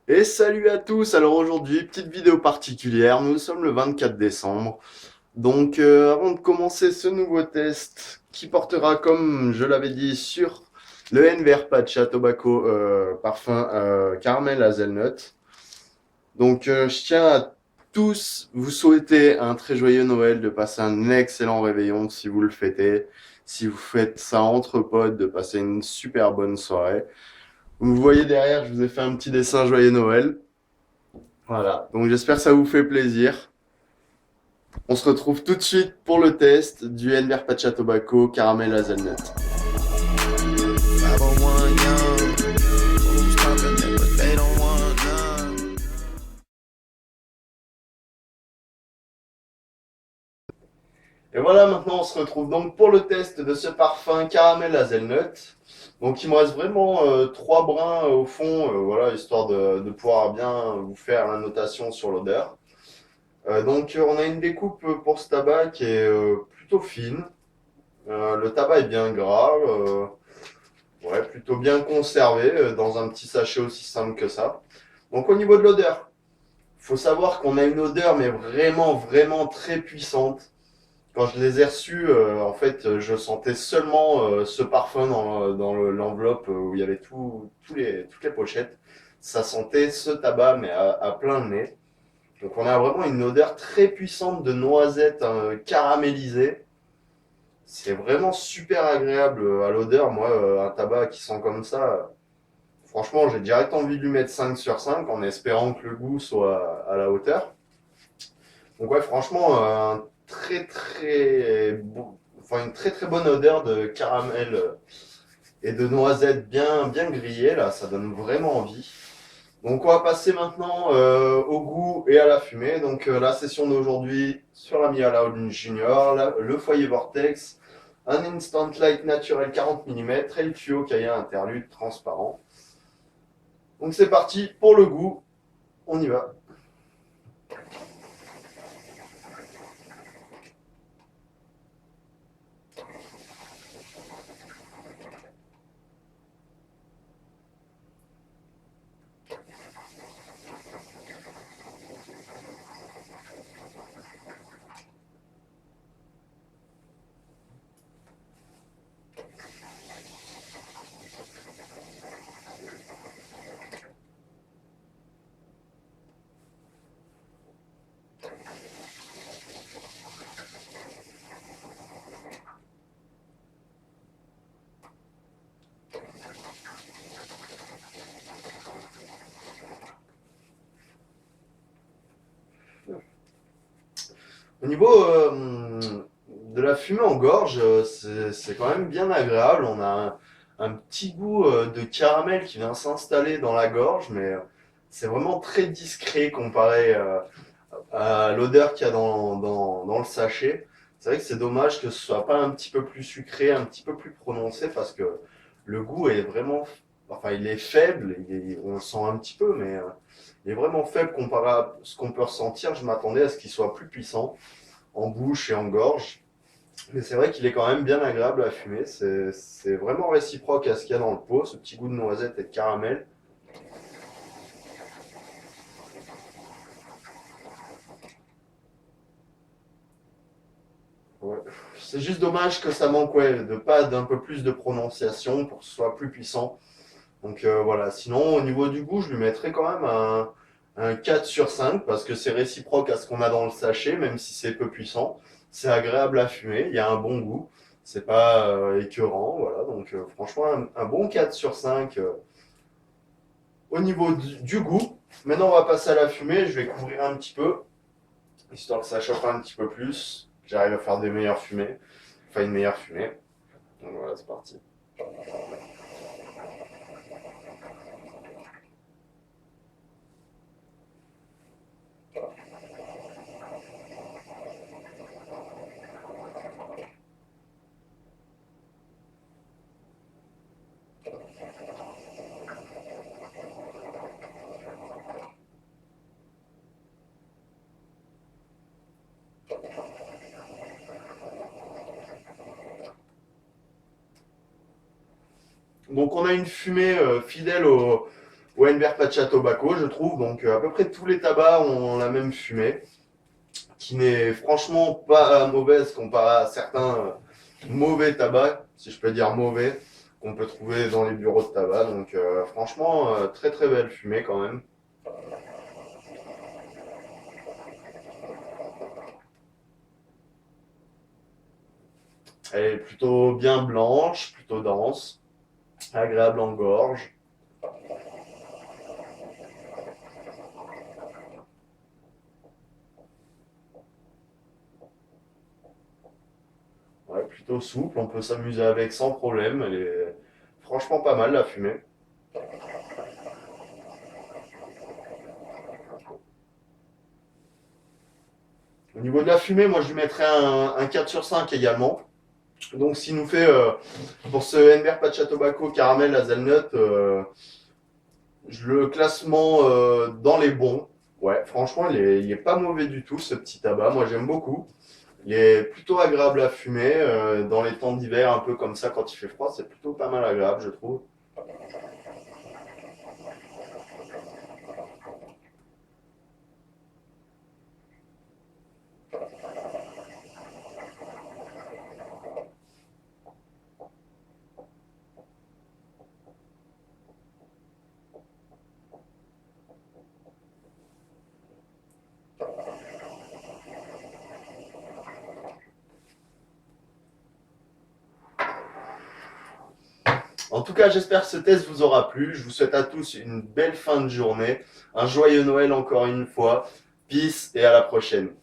Et salut à tous! Alors aujourd'hui, petite vidéo particulière, nous sommes le 24 décembre. Donc avant de commencer ce nouveau test qui portera, comme je l'avais dit, sur le NVR Patcha Tobacco parfum caramel hazelnut. Donc je tiens à tous vous souhaiter un très joyeux Noël, de passer un excellent réveillon si vous le fêtez. Si vous faites ça entre potes, de passer une super bonne soirée. Vous voyez derrière, je vous ai fait un petit dessin joyeux Noël. Voilà, donc j'espère que ça vous fait plaisir. On se retrouve tout de suite pour le test du Enver Pacha Tobacco Caramel Hazelnut. 501 young, who's talking it, but they don't want none. Et voilà, maintenant on se retrouve donc pour le test de ce parfum Caramel Hazelnut. Donc il me reste vraiment trois brins au fond, voilà, histoire de pouvoir bien vous faire la notation sur l'odeur. Donc on a une découpe pour ce tabac qui est plutôt fine. Le tabac est bien gras, ouais, plutôt bien conservé dans un petit sachet aussi simple que ça. Donc au niveau de l'odeur, faut savoir qu'on a une odeur mais vraiment très puissante. Quand je les ai reçus, en fait, je sentais seulement ce parfum dans l'enveloppe où il y avait toutes les pochettes. Ça sentait ce tabac mais à plein nez. Donc on a vraiment une odeur très puissante de noisettes caramélisées. C'est vraiment super agréable à l'odeur. Moi, un tabac qui sent comme ça, franchement, j'ai direct envie de lui mettre 5 sur 5 en espérant que le goût soit à la hauteur. Donc ouais, franchement, enfin une très bonne odeur de caramel et de noisettes bien grillées là, ça donne vraiment envie. Donc on va passer maintenant au goût et à la fumée. Donc la session d'aujourd'hui sur la Mia Loud Junior, le foyer Vortex, un Instant Light naturel 40 mm et le tuyau Kaya interlude transparent. Donc c'est parti pour le goût, on y va. Au niveau de la fumée en gorge, c'est quand même bien agréable. On a un petit goût de caramel qui vient s'installer dans la gorge, mais c'est vraiment très discret comparé à l'odeur qu'il y a dans le sachet. C'est vrai que c'est dommage que ce soit pas un petit peu plus sucré, un petit peu plus prononcé, parce que le goût est vraiment, enfin, il est faible, on le sent un petit peu, mais il est vraiment faible comparé à ce qu'on peut ressentir. Je m'attendais à ce qu'il soit plus puissant en bouche et en gorge. Mais c'est vrai qu'il est quand même bien agréable à fumer. C'est vraiment réciproque à ce qu'il y a dans le pot, ce petit goût de noisette et de caramel. Ouais. C'est juste dommage que ça manque ouais, de pas d'un peu plus de prononciation pour que ce soit plus puissant. Donc voilà, sinon au niveau du goût, je lui mettrais quand même un 4 sur 5 parce que c'est réciproque à ce qu'on a dans le sachet, même si c'est peu puissant. C'est agréable à fumer, il y a un bon goût, c'est pas écœurant, voilà. Donc franchement, un bon 4 sur 5 au niveau du goût. Maintenant, on va passer à la fumée, je vais couvrir un petit peu, histoire que ça chauffe un petit peu plus. J'arrive à faire des meilleures fumées, enfin une meilleure fumée. Donc voilà, c'est parti. Donc on a une fumée fidèle au Enver Pacha Tobacco, je trouve. Donc à peu près tous les tabacs ont la même fumée, qui n'est franchement pas mauvaise comparée à certains mauvais tabacs, si je peux dire mauvais, qu'on peut trouver dans les bureaux de tabac. Donc franchement, très très belle fumée quand même. Elle est plutôt bien blanche, plutôt dense, agréable en gorge. Ouais, plutôt souple, on peut s'amuser avec sans problème. Elle est franchement pas mal la fumée. Au niveau de la fumée, moi je lui mettrais un 4 sur 5 également. Donc s'il nous fait pour ce Enver Pacha Tobacco caramel hazelnut, le classement dans les bons. Ouais, franchement, il est pas mauvais du tout ce petit tabac. Moi j'aime beaucoup. Il est plutôt agréable à fumer dans les temps d'hiver, un peu comme ça quand il fait froid. C'est plutôt pas mal agréable, je trouve. En tout cas, j'espère que ce test vous aura plu. Je vous souhaite à tous une belle fin de journée, un joyeux Noël encore une fois. Peace et à la prochaine.